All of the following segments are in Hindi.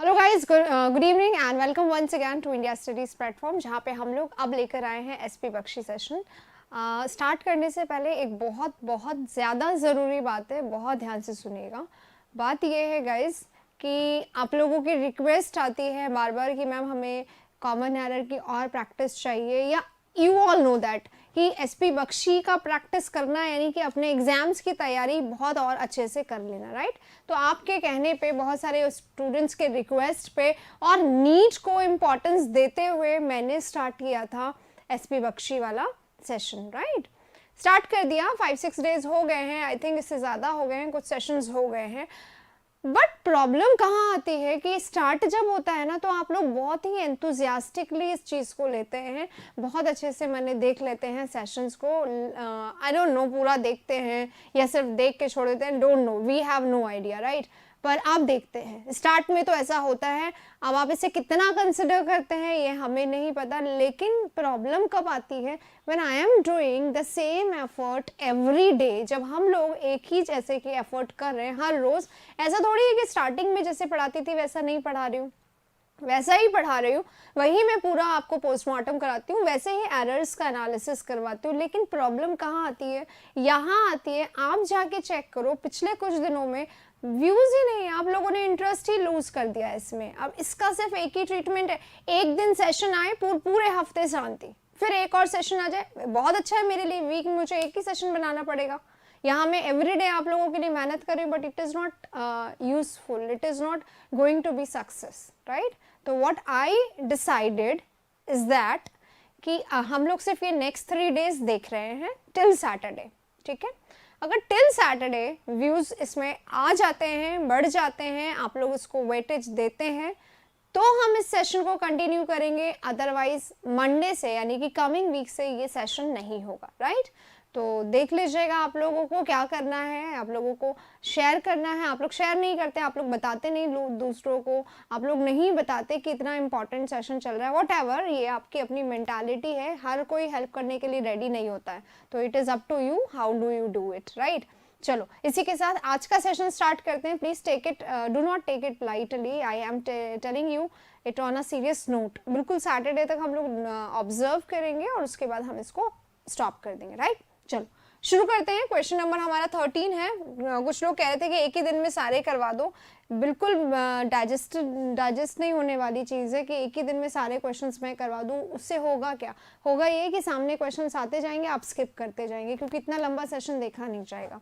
Hello guys, good evening and welcome once again to India studies platform, जहाँ पे हम लोग अब लेकर आए हैं एसपी बख्शी सेशन। स्टार्ट करने से पहले एक बहुत बहुत ज़्यादा ज़रूरी बात है, बहुत ध्यान से सुनिएगा। बात ये है गाइस कि आप लोगों की रिक्वेस्ट आती है बार बार कि मैम हमें कॉमन एरर की और प्रैक्टिस चाहिए, या यू ऑल नो दैट कि एसपी बख्शी का प्रैक्टिस करना यानी कि अपने एग्जाम्स की तैयारी बहुत और अच्छे से कर लेना, राइट। तो आपके कहने पे, बहुत सारे स्टूडेंट्स के रिक्वेस्ट पे और नीट को इम्पोर्टेंस देते हुए मैंने स्टार्ट किया था एसपी बख्शी वाला सेशन, राइट। स्टार्ट कर दिया, 5-6 डेज हो गए हैं, आई थिंक इससे ज़्यादा हो गए हैं, कुछ सेशंस हो गए हैं। बट प्रॉब्लम कहाँ आती है कि स्टार्ट जब होता है ना, तो आप लोग बहुत ही एंथुजियास्टिकली इस चीज़ को लेते हैं, बहुत अच्छे से मैंने देख लेते हैं सेशंस को। आई डोंट नो पूरा देखते हैं या सिर्फ देख के छोड़ देते हैं, don't know, we have no idea, right. पर आप देखते हैं स्टार्ट में तो ऐसा होता है। अब आप इसे कितना कंसिडर करते हैं ये हमें नहीं पता, लेकिन प्रॉब्लम कब आती है, when I am doing the same effort every day. जब हम लोग एक ही जैसे कि एफर्ट कर रहे हैं हर रोज़, ऐसा थोड़ी है कि स्टार्टिंग में जैसे पढ़ाती थी वैसा नहीं पढ़ा रही हूँ, वैसा ही पढ़ा रही हूँ, वही मैं पूरा आपको पोस्टमार्टम कराती हूँ, वैसे ही एरर्स का एनालिसिस करवाती हूँ। लेकिन प्रॉब्लम कहाँ आती है, यहाँ आती है। आप जाके चेक करो, पिछले कुछ दिनों में व्यूज़ ही नहीं, आप लोगों ने इंटरेस्ट ही लूज कर दिया इसमें। अब इसका सिर्फ एक ही ट्रीटमेंट है, एक दिन सेशन आए, पूरे हफ्ते शांति, फिर एक और सेशन आ जाए, बहुत अच्छा है मेरे लिए। वीक में मुझे एक ही सेशन बनाना पड़ेगा। यहाँ मैं एवरीडे आप लोगों के लिए मेहनत कर रही हूँ, but it is not useful, it is not going to be success, right. तो what I decided is that कि हम लोग सिर्फ ये नेक्स्ट 3 डेज देख रहे हैं टिल सैटरडे, ठीक है। अगर टिल सैटरडे व्यूज़ इसमें आ जाते हैं, बढ़ जाते हैं, आप लोग इसको वेटेज देते हैं, तो हम इस सेशन को कंटिन्यू करेंगे। अदरवाइज मंडे से यानी कि कमिंग वीक से ये सेशन नहीं होगा, राइट। तो देख लीजिएगा आप लोगों को क्या करना है, आप लोगों को शेयर करना है। आप लोग शेयर नहीं करते, आप लोग बताते नहीं दूसरों को, आप लोग नहीं बताते कि इतना इंपॉर्टेंट सेशन चल रहा है। वॉट एवर, ये आपकी अपनी मेंटालिटी है, हर कोई हेल्प करने के लिए रेडी नहीं होता है, तो it is up to you, how do you do it, right. चलो इसी के साथ आज का सेशन स्टार्ट करते हैं। Please take it, do not take it lightly, I am telling you it on a serious note. बिल्कुल सैटरडे तक हम लोग ऑब्जर्व करेंगे और उसके बाद हम इसको स्टॉप कर देंगे, राइट। चलो शुरू करते हैं। क्वेश्चन नंबर हमारा 13 है। कुछ लोग कह रहे थे कि एक ही दिन में सारे करवा दो, बिल्कुल डाइजेस्ट नहीं होने वाली चीज़ है कि एक ही दिन में सारे क्वेश्चंस मैं करवा दूँ। उससे होगा क्या, होगा ये कि सामने क्वेश्चंस आते जाएंगे, आप स्किप करते जाएंगे, क्योंकि इतना लंबा सेशन देखा नहीं जाएगा।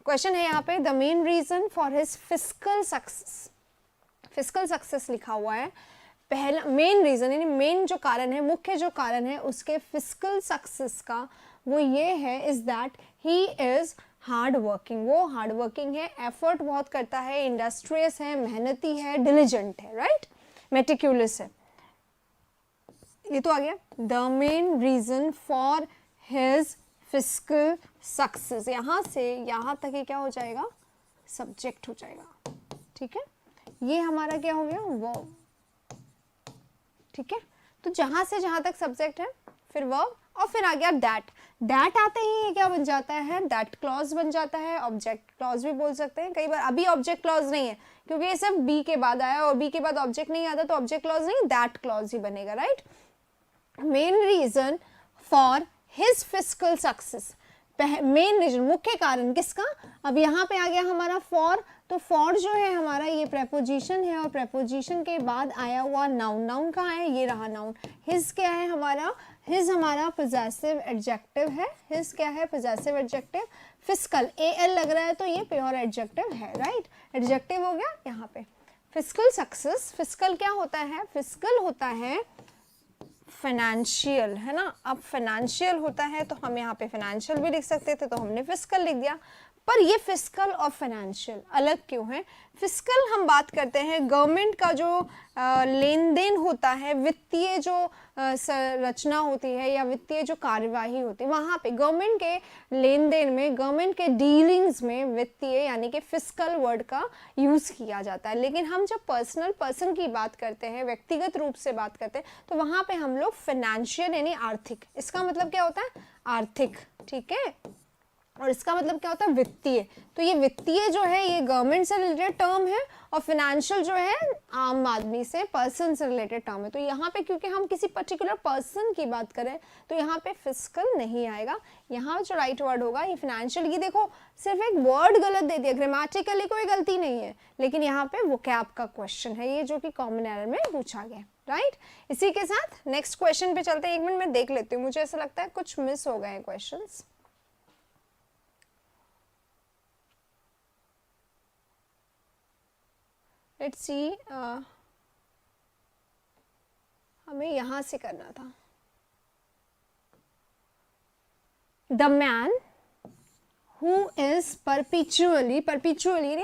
क्वेश्चन है यहाँ पे, the main reason for his fiscal success, fiscal success लिखा हुआ है। पहला मेन रीजन यानी मेन जो कारण है, मुख्य जो कारण है उसके फिस्कल सक्सेस का, वो ये है is that he is hard working. वो हार्ड वर्किंग है, एफर्ट बहुत करता है, इंडस्ट्रियस है, मेहनती है, डिलिजेंट है, राइट, मेटिक्यूलस है। ये तो आ गया the main reason for his fiscal success. यहाँ से यहाँ तक ये क्या हो जाएगा, सब्जेक्ट हो जाएगा, ठीक है। ये हमारा क्या हो गया, वर्ब, ठीक है। तो जहां से जहां तक सब्जेक्ट है, फिर वर्ब, और फिर आ गया दैट। दैट आते ही ये क्या बन जाता है, दैट क्लॉज बन जाता है, ऑब्जेक्ट क्लॉज भी बोल सकते हैं कई बार। अभी ऑब्जेक्ट क्लॉज नहीं है क्योंकि ये सब बी के बाद आया, और बी के बाद ऑब्जेक्ट नहीं आता, तो ऑब्जेक्ट क्लॉज नहीं, दैट क्लॉज ही बनेगा, राइट। Main reason for his fiscal success, main reason, मुख्य कारण किसका। अब यहाँ पे आ गया हमारा फॉर, तो फॉर जो है हमारा ये प्रेपोजिशन है, और प्रेपोजिशन के बाद आया हुआ नाउन। नाउन कहाँ है, ये रहा नाउन। हिज क्या है हमारा, हिज हमारा पोजेसिव एडजेक्टिव है। हिज क्या है, possessive adjective. Fiscal A L लग रहा है तो ये प्योर एडजेक्टिव है, राइट, एडजेक्टिव हो गया यहाँ पे। फिस्कल सक्सेस, फिस्कल क्या होता है, फिस्कल होता है फाइनेंशियल, है ना। अब फाइनेंशियल होता है तो हम यहाँ पे फाइनेंशियल भी लिख सकते थे, तो हमने फिस्कल लिख दिया। पर ये फिस्कल और फाइनेंशियल अलग क्यों है। फिस्कल हम बात करते हैं गवर्नमेंट का जो लेन देन होता है, वित्तीय जो रचना होती है या वित्तीय जो कार्यवाही होती है, वहाँ पे गवर्नमेंट के लेन देन में, गवर्नमेंट के डीलिंग्स में वित्तीय यानी कि फिस्कल वर्ड का यूज़ किया जाता है। लेकिन हम जब पर्सनल पर्सन की बात करते हैं, व्यक्तिगत रूप से बात करते हैं, तो वहाँ पे हम लोग फाइनेंशियल यानी आर्थिक, इसका मतलब क्या होता है, आर्थिक, ठीक है। और इसका मतलब क्या होता है, वित्तीय। तो ये वित्तीय जो है ये गवर्नमेंट से रिलेटेड टर्म है, और फाइनेंशियल जो है आम आदमी से, पर्सन से रिलेटेड टर्म है। तो यहाँ पे क्योंकि हम किसी पर्टिकुलर पर्सन की बात करें तो यहाँ पे फिस्कल नहीं आएगा। यहाँ जो राइट वर्ड होगा ये फाइनेंशियल। ये देखो सिर्फ एक वर्ड गलत दे दिया, ग्रामेटिकली कोई गलती नहीं है, लेकिन यहाँ पे वोकैब का क्वेश्चन है ये, जो कि कॉमन एरर में पूछा गया, राइट। इसी के साथ नेक्स्ट क्वेश्चन पे चलते हैं। 1 मिनट में देख लेती हूँ, मुझे ऐसा लगता है कुछ मिस हो गए क्वेश्चन। लेट्स सी, हमें यहां से करना था। द मैन हु इज परपिचुअली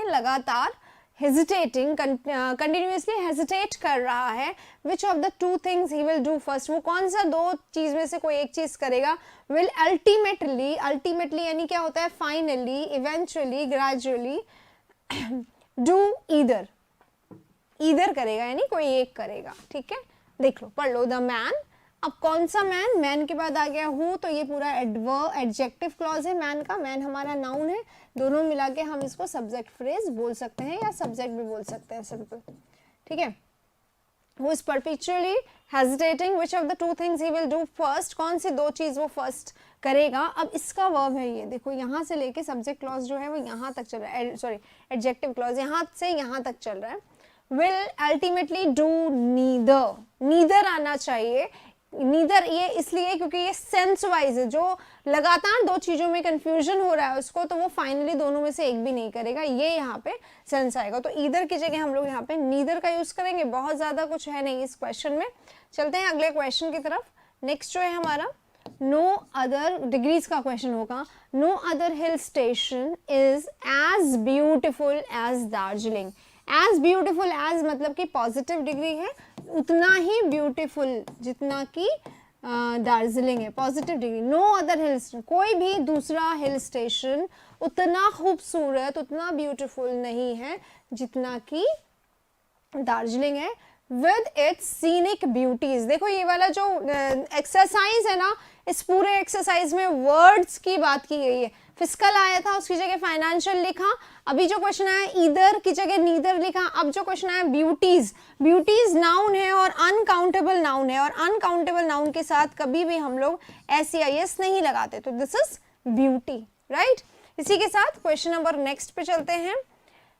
लगातार हेजिटेटिंग, कंटिन्यूसली हेजिटेट कर रहा है, which of the two things he will do first, वो कौन सा दो चीज में से कोई एक चीज करेगा। विल अल्टीमेटली यानी क्या होता है, finally, eventually, gradually, do either करेगा, यानी कोई एक करेगा, ठीक है। देख लो, पढ़ लो, द मैन। अब कौन सा मैन, मैन के बाद आ गया हु, तो ये पूरा एडजेक्टिव क्लॉज है मैन का। मैन हमारा नाउन है, दोनों मिला के हम इसको सब्जेक्ट फ्रेज बोल सकते हैं या सब्जेक्ट भी बोल सकते हैं, सिंपल, ठीक है। Who is perpetually hesitating, which of the two things he will do first, कौन सी दो चीज वो फर्स्ट करेगा। अब इसका वर्ब है ये, देखो यहाँ से लेके सब्जेक्ट क्लॉज जो है वो यहाँ तक चल रहा है, सॉरी एडजेक्टिव क्लॉज यहाँ से यहाँ तक चल रहा है। will ultimately do neither आना चाहिए। नीदर ये इसलिए क्योंकि ये सेंस वाइज है, जो लगातार दो चीजों में कंफ्यूजन हो रहा है उसको, तो वो फाइनली दोनों में से एक भी नहीं करेगा, ये यहाँ पे सेंस आएगा। तो ईदर की जगह हम लोग यहाँ पे नीदर का यूज करेंगे। बहुत ज्यादा कुछ है नहीं इस क्वेश्चन में। चलते हैं अगले क्वेश्चन की तरफ। नेक्स्ट जो है हमारा, नो अदर, डिग्रीज का क्वेश्चन होगा। No other hill station is as beautiful as Darjeeling. As beautiful as मतलब कि पॉजिटिव डिग्री है, उतना ही ब्यूटीफुल जितना कि दार्जिलिंग है, positive degree. No other hill station, कोई भी दूसरा हिल स्टेशन उतना खूबसूरत, उतना ब्यूटीफुल नहीं है जितना कि दार्जिलिंग है। With its scenic beauties. देखो ये वाला जो एक्सरसाइज है ना, इस पूरे एक्सरसाइज में वर्ड्स की बात की गई है। फिस्कल आया था, उसकी जगह फाइनेंशियल लिखा। अभी जो क्वेश्चन आया ईदर की जगह नीदर लिखा। अब जो क्वेश्चन आया ब्यूटीज, ब्यूटीज नाउन है और अनकाउंटेबल नाउन है, और अनकाउंटेबल नाउन के साथ कभी भी हम लोग SEIS नहीं लगाते, तो दिस इज ब्यूटी, राइट। इसी के साथ क्वेश्चन नंबर नेक्स्ट पे चलते हैं।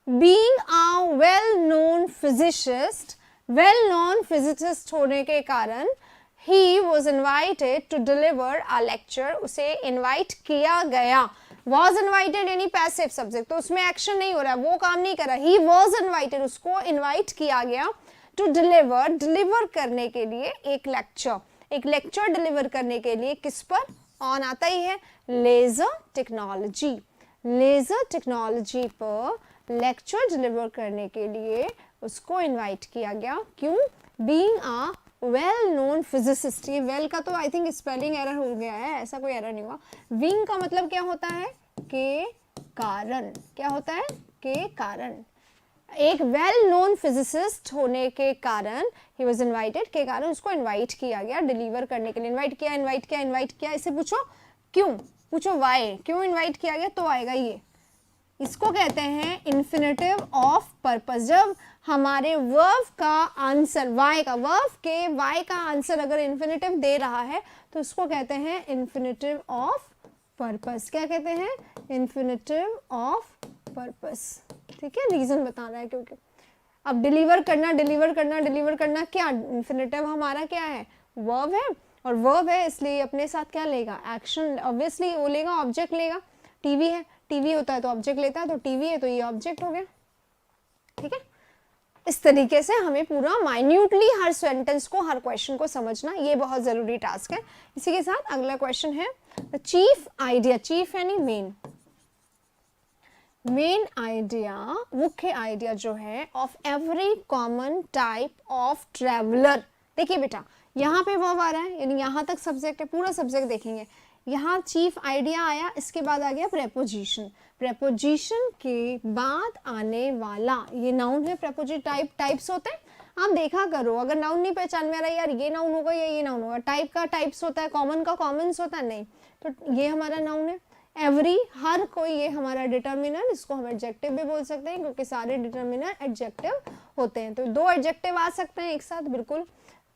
Being a well known physicist, well known physicist होने के कारण he was invited to deliver a lecture, उसे इनवाइट किया गया। was invited यानी पैसिव सब्जेक्ट, तो उसमें एक्शन नहीं हो रहा, वो काम नहीं कर रहा। he was invited, उसको इनवाइट किया गया। to deliver, डिलीवर करने के लिए एक लेक्चर डिलीवर करने के लिए किस पर ऑन आता ही है, लेजर टेक्नोलॉजी। लेजर टेक्नोलॉजी पर लेक्चर डिलीवर करने के लिए उसको इनवाइट किया गया। क्यों? Being a well known physicist. ये वेल का तो आई थिंक स्पेलिंग एरर हो गया है, ऐसा कोई एरर नहीं हुआ। विंग का मतलब क्या होता है, के कारण। क्या होता है, के कारण। एक वेल नोन फिजिसिस्ट होने के कारण ही वाज इनवाइटेड, के कारण उसको इनवाइट किया गया डिलीवर करने के लिए। इनवाइट किया। इससे पूछो क्यों, पूछो वाई, क्यों इनवाइट किया गया, तो आएगा ये। इसको कहते हैं इन्फिनेटिव ऑफ पर्पस। जब हमारे वर्ब का आंसर वाई का, वर्ब के वाई का आंसर अगर इन्फिनेटिव दे रहा है तो उसको कहते हैं इन्फिनेटिव ऑफ पर्पस। क्या कहते हैं, इन्फिनेटिव ऑफ पर्पस, ठीक है। रीजन बताना है क्योंकि अब डिलीवर करना क्या, इन्फिनेटिव हमारा क्या है, वर्ब है, और वर्ब है इसलिए अपने साथ क्या लेगा, एक्शन। ऑब्वियसली वो लेगा, ऑब्जेक्ट लेगा। टीवी है, टीवी होता है तो ऑब्जेक्ट लेता है, तो टीवी है तो ये ऑब्जेक्ट हो गया, ठीक है। इस तरीके से हमें पूरा माइन्यूटली हर सेंटेंस को, हर क्वेश्चन को समझना, ये बहुत जरूरी टास्क है। इसी के साथ अगला क्वेश्चन है, चीफ आइडिया। चीफ यानी मेन आइडिया, मुख्य आइडिया जो है, of every common type of traveller. देखिए बेटा, यहाँ पे वर्ब आ रहा है, यानी यहाँ तक सब्जेक्ट है, पूरा सब्जेक्ट देखेंगे। यहाँ चीफ आइडिया आया, इसके बाद आ गया प्रेपोजिशन। प्रेपोजिशन के बाद आने वाला ये नाउन है। प्रेपोजिशन टाइप्स होते हैं, आप देखा करो, अगर नाउन नहीं पहचान में आ रहा है, यार ये नाउन होगा या ये नाउन होगा। टाइप का टाइप्स होता है, कॉमन का कॉमन्स होता है, नहीं, तो ये हमारा नाउन है। एवरी, हर कोई, ये हमारा डिटर्मिनर, इसको हम एडजेक्टिव भी बोल सकते हैं क्योंकि सारे डिटर्मिनर एडजेक्टिव होते हैं। तो दो एडजेक्टिव आ सकते हैं एक साथ, बिल्कुल।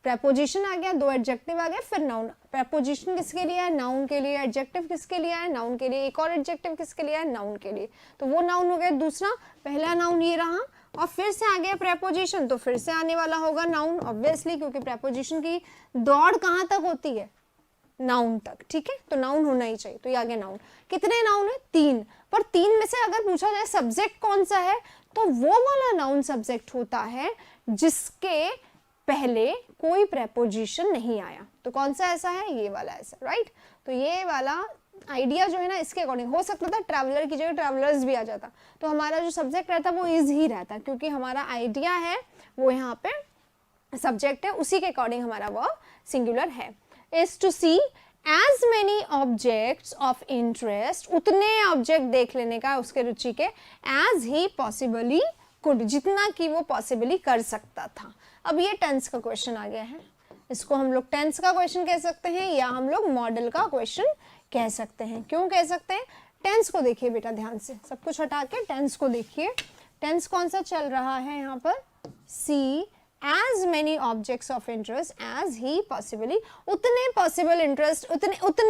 प्रेपोजिशन आ गया, दो एडजेक्टिव आ गए, फिर नाउन। प्रेपोजिशन किसके लिए है? नाउन के लिए। एडजेक्टिव किसके लिए है? नाउन के लिए। एक और एडजेक्टिव किसके लिए है? नाउन के लिए। तो वो नाउन हो गया दूसरा। पहला नाउन ये रहा, और फिर से आ गया प्रेपोजिशन, तो फिर से आने वाला होगा नाउन ऑब्वियसली, क्योंकि प्रेपोजिशन की दौड़ कहाँ तक होती है? नाउन तक, ठीक है। तो नाउन होना ही चाहिए, तो ये आ गया नाउन। कितने नाउन है? 3। पर 3 में से अगर पूछा जाए सब्जेक्ट कौन सा है, तो वो वाला नाउन सब्जेक्ट होता है जिसके पहले कोई प्रेपोजिशन नहीं आया। तो कौन सा ऐसा है? ये वाला ऐसा, राइट। तो ये वाला आइडिया जो है ना, इसके अकॉर्डिंग हो सकता था ट्रैवलर की जगह ट्रैवलर्स भी आ जाता, तो हमारा जो सब्जेक्ट रहता वो इज ही रहता, क्योंकि हमारा आइडिया है वो यहाँ पे सब्जेक्ट है, उसी के अकॉर्डिंग हमारा वर्ब सिंगुलर है। is to see as many objects of interest, उतने ऑब्जेक्ट देख लेने का उसके रुचि के, as he possibly could, जितना कि वो पॉसिबली कर सकता था। अब ये टेंस का क्वेश्चन आ गया है, इसको हम लोग टेंस का क्वेश्चन कह सकते हैं या हम लोग मॉडल का क्वेश्चन कह सकते हैं। क्यों कह सकते हैं? टेंस को देखिए बेटा ध्यान से, सब कुछ हटा के टेंस को देखिए। टेंस कौन सा चल रहा है यहाँ पर? सी as many objects of interest as he possibly, उतने possible interest, उतने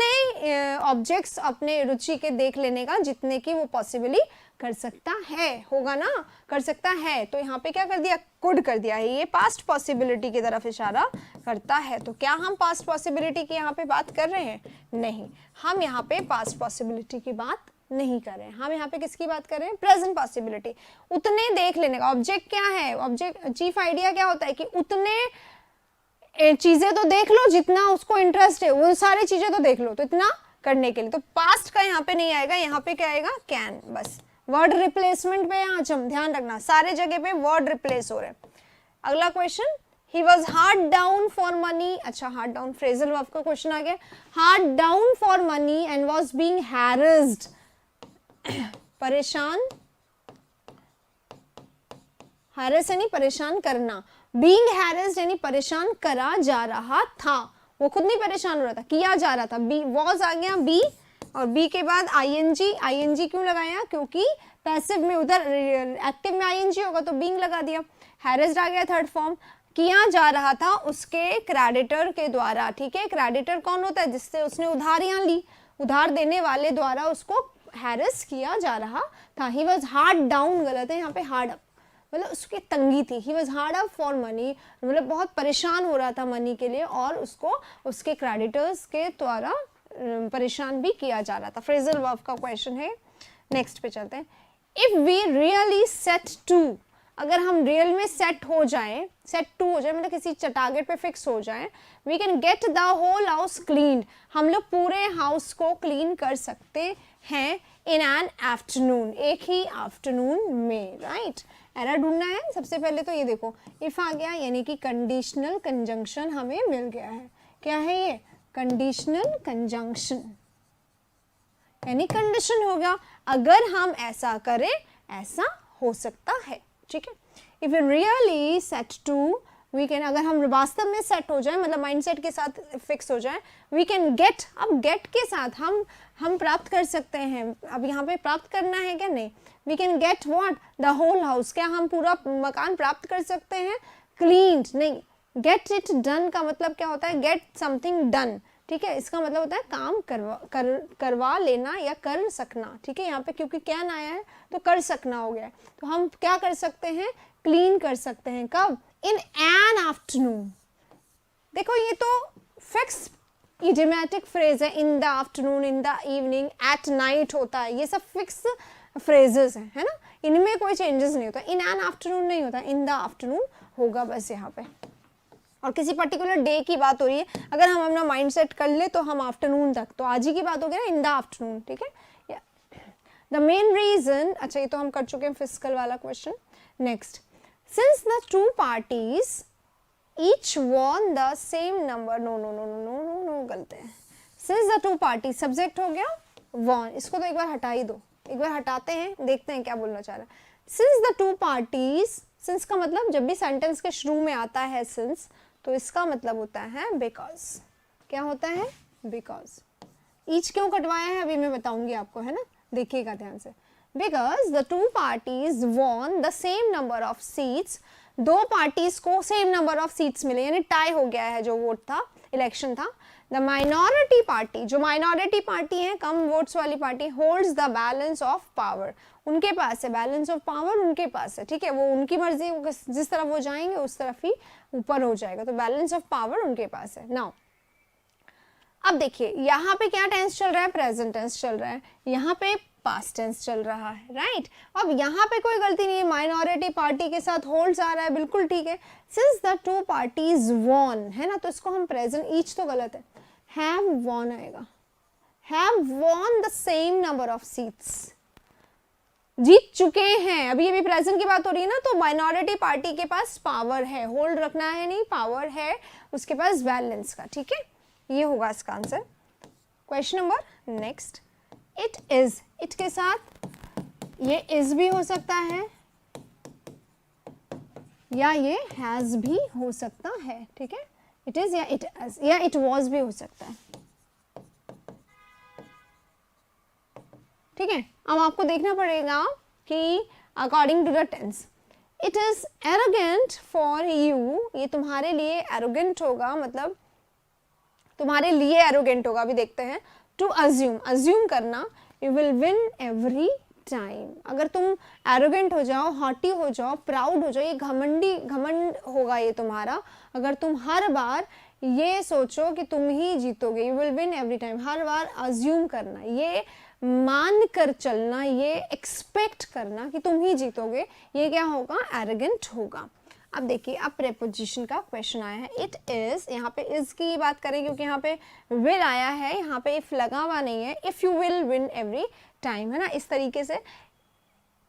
objects अपने रुचि के देख लेने का जितने की वो possibly कर सकता है, होगा ना, कर सकता है। तो यहाँ पे क्या कर दिया? could कर दिया है, ये past possibility की तरफ इशारा करता है। तो क्या हम past possibility की यहाँ पे बात कर रहे हैं? नहीं, हम यहाँ पे past possibility की बात नहीं कर रहे हैं, हम यहाँ पे किसकी बात कर रहे हैं? Present possibility. उतने देख लेने का ऑब्जेक्ट क्या है? ऑब्जेक्ट चीफ आइडिया क्या होता है कि उतने चीजें तो देख लो जितना उसको इंटरेस्ट है, वो सारी चीजें तो देख लो, तो इतना करने के लिए। तो पास्ट का यहाँ पे नहीं आएगा, यहाँ पे क्या आएगा? कैन। बस वर्ड रिप्लेसमेंट पे यहाँ ध्यान रखना, सारे जगह पे वर्ड रिप्लेस हो रहे हैं। अगला question, he was hard down for money, अच्छा hard down फ्रेजल वर्ब का क्वेश्चन आ गया। hard down for money and was being harassed, परेशान, हैरेस यानी परेशान करना, बीइंग हैरेस्ड यानी परेशान करा जा रहा था, वो खुद नहीं परेशान हो रहा था, किया जा रहा था। बी वॉज आ गया बी, और बी के बाद आईएनजी। आईएनजी क्यों लगाया? क्योंकि पैसिव में, उधर एक्टिव में आईएनजी होगा तो बीइंग लगा दिया। हैरेस्ड आ गया थर्ड फॉर्म, किया जा रहा था उसके क्रेडिटर के द्वारा, ठीक है। क्रेडिटर कौन होता है? जिससे उसने उधारियां ली, उधार देने वाले द्वारा उसको हैरेस किया जा रहा था। ही वॉज हार्ड डाउन, गलत है यहाँ पे, हार्ड अप, मतलब उसकी तंगी थी। He was hard up for money, मतलब बहुत परेशान हो रहा था मनी के लिए, और उसको उसके क्रेडिटर्स के द्वारा परेशान भी किया जा रहा था। फ्रेजल वर्ब का क्वेश्चन है। नेक्स्ट पे चलते हैं। If we really set to, अगर हम रियल में सेट हो जाए, सेट टू हो जाए मतलब किसी टारगेट पे फिक्स हो जाए, we can get the whole house clean, हम लोग पूरे हाउस को क्लीन कर सकते हैं इन एन आफ्टरनून, एक ही आफ्टरनून में, राइट। एरर ढूंढना है सबसे पहले, तो ये देखो इफ आ गया यानी कि कंडीशनल कंजंक्शन हमें मिल गया है। क्या है ये? कंडीशनल कंजंक्शन, यानी कंडीशन हो गया, अगर हम ऐसा करें ऐसा हो सकता है, ठीक है। If you really set to, we can, अगर हम वास्तव में सेट हो जाए, मतलब माइंडसेट के साथ फिक्स हो जाए, वी कैन गेट, अब गेट के साथ हम प्राप्त कर सकते हैं। अब यहाँ पे प्राप्त करना है क्या? नहीं, we can get what? The whole house, क्या हम पूरा मकान प्राप्त कर सकते हैं? क्लीन्ड नहीं, गेट इट डन का मतलब क्या होता है? गेट समथिंग डन, ठीक है। इसका मतलब होता है काम करवा लेना या कर सकना, ठीक है। यहाँ पे क्योंकि कैन आया है तो कर सकना हो गया, तो हम क्या कर सकते हैं? क्लीन कर सकते हैं। कब? In an afternoon. देखो ये तो फिक्स इडियोमैटिक फ्रेज है, in the afternoon, in the evening, at night होता है, ये सब फिक्स फ्रेजेस हैं, है ना, इनमें कोई चेंजेस नहीं होता। इन एन आफ्टरनून नहीं होता, इन द आफ्टरनून होगा बस यहाँ पे। और किसी पर्टिकुलर डे की बात हो रही है, अगर हम अपना माइंड सेट कर ले तो हम आफ्टरनून तक, तो आज ही की बात हो गई ना, इन द आफ्टरनून, ठीक है। द मेन रीजन, अच्छा ये तो हम कर चुके हैं फिजिकल वाला question. Next, since the two parties each won the same number, no no no no no no no गलत है। Since the two party, subject हो गया वॉन, इसको तो एक बार हटा ही दो, एक बार हटाते हैं, देखते हैं क्या बोलना चाह रहा है। Since the two parties, since का मतलब जब भी सेंटेंस के शुरू में आता है सिंस, तो इसका मतलब होता है बिकॉज। क्या होता है? बिकॉज। ईच क्यों कटवाया है अभी मैं बताऊंगी आपको, है ना, देखिएगा ध्यान से। Because the two parties von the same number of seats, दो पार्टीज को सेम नंबर ऑफ सीट्स मिले, यानी टाई हो गया है जो वोट था, इलेक्शन था। द माइनॉरिटी पार्टी, जो माइनॉरिटी पार्टी है, कम वोट्स वाली party, holds the balance of power, उनके पास है बैलेंस ऑफ पावर, उनके पास है, ठीक है, वो उनकी मर्जी, जिस तरफ वो जाएंगे उस तरफ ही ऊपर हो जाएगा, तो बैलेंस ऑफ पावर उनके पास है। नाउ अब देखिए यहाँ पे क्या टेंस चल रहा है, प्रेजेंट टेंस चल रहा है, यहाँ पे पास्ट टेंस चल रहा है, राइट। अब यहाँ पे कोई गलती नहीं है, माइनॉरिटी पार्टी के साथ होल्ड्स आ रहा है, बिल्कुल ठीक है। Since the two parties won, है ना, तो इसको हम प्रेजेंट, ईच तो गलत है, हैव वॉन आएगा, have won the same number of seats, जीत चुके हैं। अभी अभी प्रेजेंट की बात हो रही है ना, तो माइनॉरिटी पार्टी के पास पावर है, होल्ड रखना है नहीं, पावर है उसके पास बैलेंस का, ठीक है, ये होगा इसका answer. Question number next, it is, it के साथ ये इज भी हो सकता है या ये हैज भी हो सकता है, ठीक है, इट इज या इट इज या इट वॉज भी हो सकता है, ठीक है। अब आपको देखना पड़ेगा कि according to the tense, it is arrogant for you, ये तुम्हारे लिए एरोगेंट होगा, मतलब तुम्हारे लिए एरोगेंट होगा, अभी देखते हैं। टू अज्यूम, अज्यूम करना, you will win every time, अगर तुम एरोगेंट हो जाओ, हॉटी हो जाओ, प्राउड हो जाओ, ये घमंड होगा ये तुम्हारा, अगर तुम हर बार ये सोचो कि तुम ही जीतोगे, you will win every time, हर बार अज्यूम करना, ये मान कर चलना, ये एक्सपेक्ट करना कि तुम ही जीतोगे, ये क्या होगा, एरोगेंट होगा। अब देखिए, अब प्रेपोजिशन का क्वेश्चन आया है, इट इज, यहाँ पे इज की बात करें क्योंकि यहाँ पे विल आया है, यहाँ पे इफ लगा हुआ नहीं है, if you will win every time, है ना, इस तरीके से,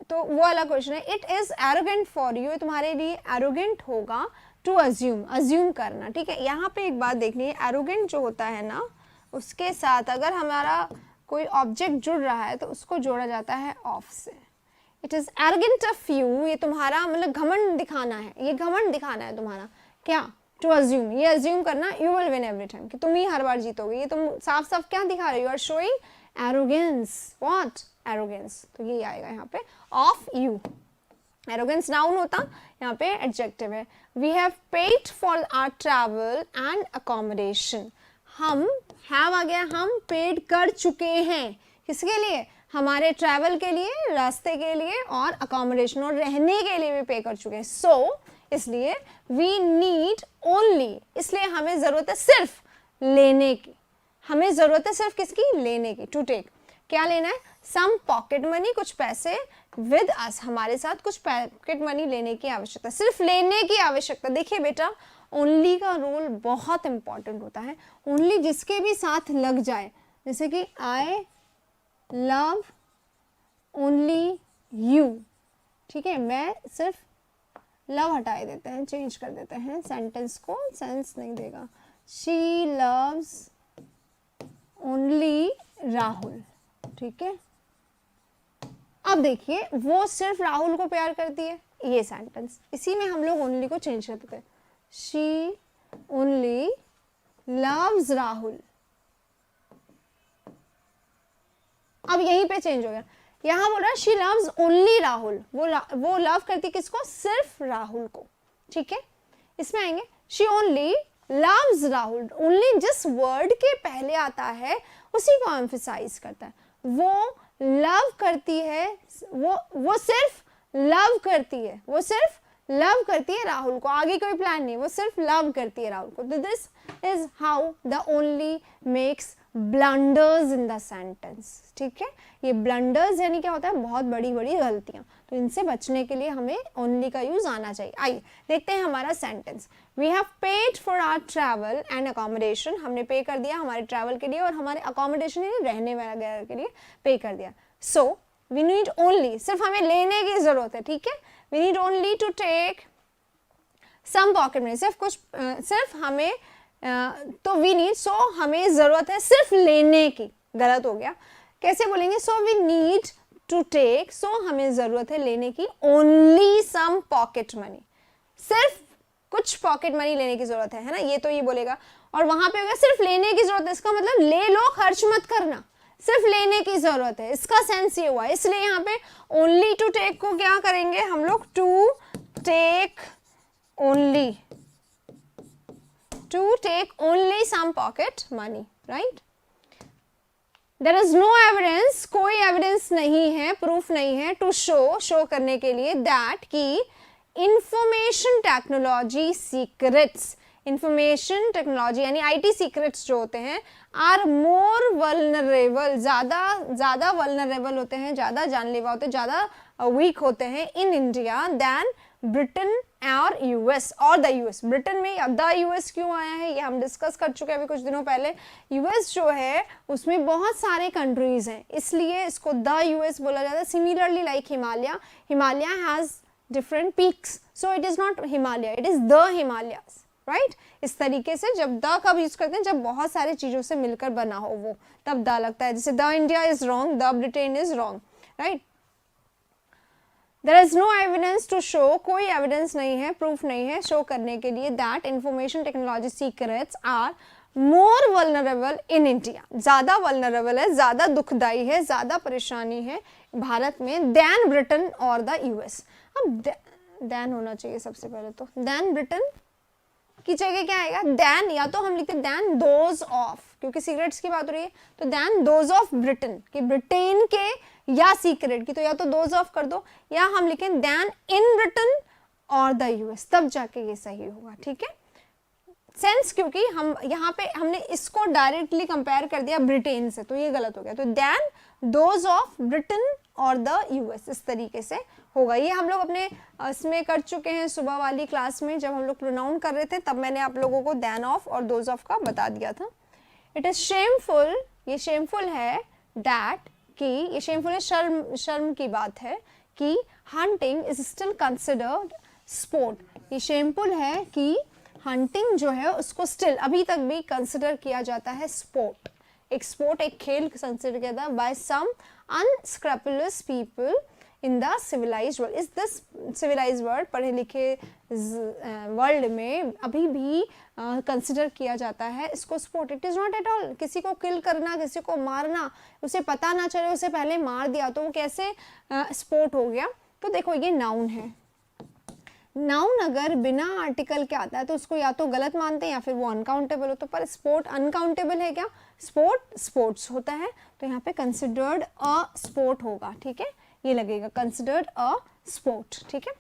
तो वो वाला क्वेश्चन है। It is arrogant for you, तुम्हारे लिए एरोगेंट होगा, टू अज्यूम, अज्यूम करना, ठीक है। यहाँ पे एक बात देखनी है, एरोगेंट जो होता है ना, उसके साथ अगर हमारा कोई ऑब्जेक्ट जुड़ रहा है तो उसको जोड़ा जाता है ऑफ से। It is arrogant of you, ये तुम्हारा मतलब घमंड दिखाना है, ये घमंड दिखाना है तुम्हारा, क्या, टू अज्यूम, ये अज्यूम करना, you will win every time, कि तुम ही हर बार जीतोगे, ये तुम साफ साफ क्या दिखा रहे हो, you are showing arrogance, what, arrogance, तो ये आएगा यहाँ पे ऑफ यू। एरोगेंस नाउन होता, यहाँ पे एडजेक्टिव है। We have paid for our travel and accommodation, हम, हैव आ गया, हम पेड कर चुके हैं, किसके लिए, हमारे ट्रैवल के लिए, रास्ते के लिए, और अकोमोडेशन और रहने के लिए भी पे कर चुके हैं। सो इसलिए वी नीड ओनली, इसलिए हमें जरूरत है सिर्फ लेने की, हमें जरूरत है सिर्फ किसकी, लेने की, टू टेक, क्या लेना है, सम पॉकेट मनी, कुछ पैसे, विद अस, हमारे साथ कुछ पॉकेट मनी लेने की आवश्यकता, सिर्फ लेने की आवश्यकता। देखिए बेटा, ओनली का रोल बहुत इंपॉर्टेंट होता है, ओनली जिसके भी साथ लग जाए, जैसे कि आई लव ओनली यू, ठीक है, मैं सिर्फ लव हटाए देते हैं, चेंज कर देते हैं सेंटेंस को, सेंस नहीं देगा, शी लव्स ओनली राहुल, ठीक है। अब देखिए, वो सिर्फ राहुल को प्यार करती है, ये सेंटेंस, इसी में हम लोग ओनली को चेंज कर देते हैं, शी ओनली लव्स राहुल, अब यहीं पे चेंज हो गया, यहां बोल रहा है शी लव्स ओनली राहुल, वो लव करती किसको, सिर्फ राहुल को, ठीक है। इसमें आएंगे she only loves Rahul, only जिस वर्ड के पहले आता है उसी को एम्फसाइज करता है, वो लव करती है, वो सिर्फ लव करती है, वो सिर्फ लव करती है राहुल को, आगे कोई प्लान नहीं, वो सिर्फ लव करती है राहुल को। This is how the only makes blunders in the sentence, ठीक है। ये ब्लंडर्स यानी क्या होता है, बहुत बड़ी बड़ी गलतियां, तो इनसे बचने के लिए हमें ओनली का यूज आना चाहिए। आइए देखते हैं हमारा sentence. We have paid for our travel and accommodation, हमने पे कर दिया हमारे ट्रैवल के लिए और हमारे अकोमोडेशन यानी रहने वगैरह के लिए पे कर दिया। सो वी नीड ओनली, सिर्फ हमें लेने की जरूरत है, ठीक है। We need only to take some pocket money, सिर्फ कुछ, सिर्फ हमें, तो वी नीड, सो हमें जरूरत है सिर्फ लेने की, गलत हो गया, कैसे बोलेंगे, so we need to take, so हमें जरूरत है लेने की, ओनली सम पॉकेट मनी, सिर्फ कुछ पॉकेट मनी लेने की जरूरत है ना, ये तो ये बोलेगा और वहां पे होगा सिर्फ लेने की जरूरत है, इसका मतलब ले लो, खर्च मत करना, सिर्फ लेने की जरूरत है, इसका सेंस ये हुआ। इसलिए यहाँ पे ओनली टू टेक को क्या करेंगे हम लोग, to take only, to take only some pocket money, right. There is no evidence, कोई एविडेंस नहीं है, प्रूफ नहीं है, टू शो करने के लिए, दैट की information technology secrets, information technology यानी आईटी सीक्रेट्स जो होते हैं, आर मोर वल्नरेबल, ज्यादा वल्नरेबल होते हैं, ज्यादा जानलेवा होते हैं, ज्यादा वीक होते हैं इन इंडिया देन ब्रिटेन और यूएस, और द यूएस। ब्रिटेन में द यूएस क्यों आया है ये हम डिस्कस कर चुके हैं अभी कुछ दिनों पहले। यूएस जो है उसमें बहुत सारे कंट्रीज हैं, इसलिए इसको द यूएस बोला जाता है। Similarly like Himalaya has different peaks, so it is not Himalaya, it is the Himalayas, right. इस तरीके से जब द कब यूज करते हैं, जब बहुत सारी चीजों से मिलकर बना हो वो, तब द लगता है। जैसे the India is wrong, the Britain is wrong, right. There is no evidence to show, कोई एविडेंस नहीं है, प्रूफ नहीं है शो करने के लिए, that information technology secrets are more vulnerable in India, ज्यादा वल्नरेबल है, ज्यादा दुखदाई है, ज्यादा परेशानी है भारत में देन ब्रिटेन और द यूएस। अब देन होना चाहिए सबसे पहले, तो देन ब्रिटेन की जगह क्या आएगा, देन, या तो हम लिखते देन दोज ऑफ, क्योंकि सीक्रेट्स की बात हो रही है, तो देन दोज ऑफ ब्रिटेन, कि ब्रिटेन के या सीक्रेट की, तो या तो दोज ऑफ कर दो, या हम लिखें देन इन ब्रिटेन और द यूएस, तब जाके ये सही होगा, ठीक है। सेंस, क्योंकि हम यहाँ पे हमने इसको डायरेक्टली कंपेयर कर दिया ब्रिटेन से, तो ये गलत हो गया। तो देन दोज ऑफ ब्रिटेन और द यूएस, इस तरीके से होगा। ये हम लोग अपने इसमें कर चुके हैं सुबह वाली क्लास में, जब हम लोग प्रोनाउन कर रहे थे तब मैंने आप लोगों को देन ऑफ और दोज ऑफ का बता दिया था। इट इज शेमफुल, ये शेमफुल है, दैट कि, ये शेमफुल है, शर्म की बात है कि hunting is still considered sport. ये शेमफुल है कि हंटिंग जो है उसको स्टिल अभी तक भी कंसिडर किया जाता है स्पोर्ट, एक स्पोर्ट, एक खेल कंसिडर किया जाता है by some unscrupulous people in the civilised world. इस दिस सिविलाइज्ड वर्ल्ड, पढ़े लिखे वर्ल्ड में अभी भी कंसिडर किया जाता है इसको sport. It is not at all, किसी को किल करना, किसी को मारना, उसे पता ना चले उसे पहले मार दिया तो वो कैसे स्पोर्ट हो गया। तो देखो ये नाउन है, नाउन अगर बिना आर्टिकल के आता है तो उसको या तो गलत मानते हैं या फिर वो अनकाउंटेबल होता है, पर स्पोर्ट अनकाउंटेबल है क्या, स्पोर्ट स्पोर्ट्स होता है, तो यहाँ पे कंसिडर्ड अ स्पोर्ट होगा, ठीक है, ये लगेगा कंसिडर्ड अ स्पोर्ट, ठीक है।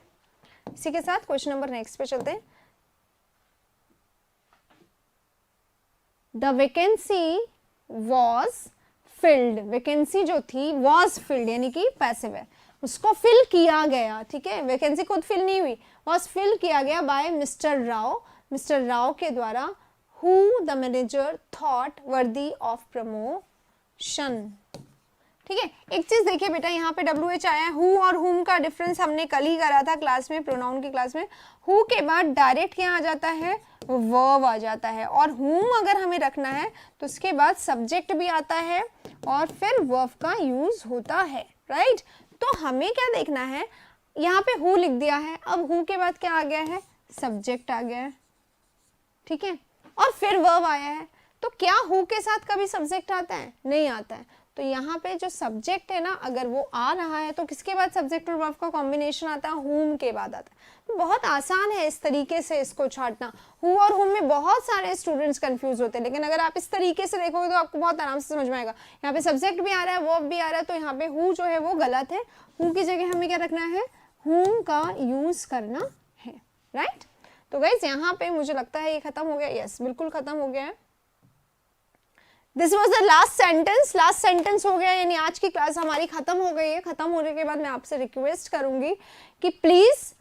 इसी के साथ क्वेश्चन नंबर नेक्स्ट पे चलते हैं। The vacancy was filled, vacancy जो थी वॉज फिल्ड यानी कि पैसिव है, उसको फिल किया गया, ठीक है, वैकेंसी खुद फिल नहीं हुई, वॉज फिल किया गया by mister Rao, mister Rao के द्वारा, who the manager thought worthy of promotion, ठीक है। एक चीज देखिए बेटा, यहाँ पे WH आया है, हु और हुम का डिफरेंस हमने कल ही करा था क्लास में, प्रोनाउन की क्लास में। हु के बाद डायरेक्ट क्या आ जाता है, वर्ब आ जाता है, और हुम अगर हमें रखना है तो उसके बाद सब्जेक्ट भी आता है और फिर वर्ब का यूज होता है, राइट। तो हमें क्या देखना है, यहाँ पे हु लिख दिया है, अब हु के बाद क्या आ गया है, सब्जेक्ट आ गया है, ठीक है, और फिर वर्ब आया है। तो क्या हु के साथ कभी सब्जेक्ट आता है, नहीं आता है, तो यहाँ पे जो सब्जेक्ट है ना, अगर वो आ रहा है तो किसके बाद सब्जेक्ट और वर्ब का कॉम्बिनेशन आता है, हुम के बाद आता है। तो बहुत आसान है इस तरीके से इसको छांटना। हु और हुम में बहुत सारे स्टूडेंट्स कंफ्यूज होते हैं, लेकिन अगर आप इस तरीके से देखोगे तो आपको बहुत आराम से समझ में आएगा। यहाँ पे सब्जेक्ट भी आ रहा है, वर्ब भी आ रहा है, तो यहाँ पे हु जो है वो गलत है, हु की जगह हमें क्या रखना है, हुम का यूज करना है, राइट। तो गाइस यहाँ पे मुझे लगता है ये खत्म हो गया, यस बिल्कुल खत्म हो गया है। This was the last sentence हो गया, यानी आज की क्लास हमारी खत्म हो गई है। खत्म होने के बाद मैं आपसे रिक्वेस्ट करूंगी कि प्लीज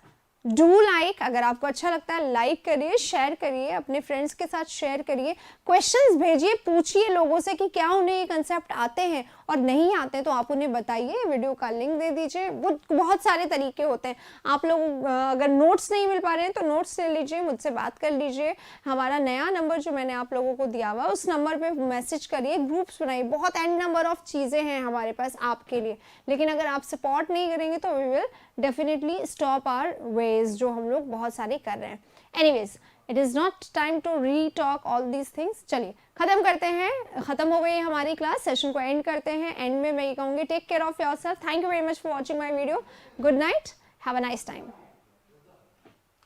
डू लाइक, अगर आपको अच्छा लगता है लाइक करिए, शेयर करिए, अपने फ्रेंड्स के साथ शेयर करिए, क्वेश्चंस भेजिए, पूछिए लोगों से कि क्या उन्हें ये कंसेप्ट आते हैं, और नहीं आते तो आप उन्हें बताइए, वीडियो का लिंक दे दीजिए। बहुत सारे तरीके होते हैं। आप लोग अगर नोट्स नहीं मिल पा रहे हैं तो नोट्स ले लीजिए, मुझसे बात कर लीजिए। हमारा नया नंबर जो मैंने आप लोगों को दिया हुआ उस नंबर पर मैसेज करिए, ग्रुप्स बनाइए, बहुत एंड नंबर ऑफ चीज़ें हैं हमारे पास आपके लिए। लेकिन अगर आप सपोर्ट नहीं करेंगे तो we will definitely stop our ways जो हम लोग बहुत सारे कर रहे हैं। Anyways, it is not time to retalk all these things. चलिए ख़त्म करते हैं, ख़त्म हो गई हमारी क्लास, सेशन को एंड करते हैं। एंड में मैं ये कहूँगी take care of yourself, thank you very much for watching my video, good night, have a nice time.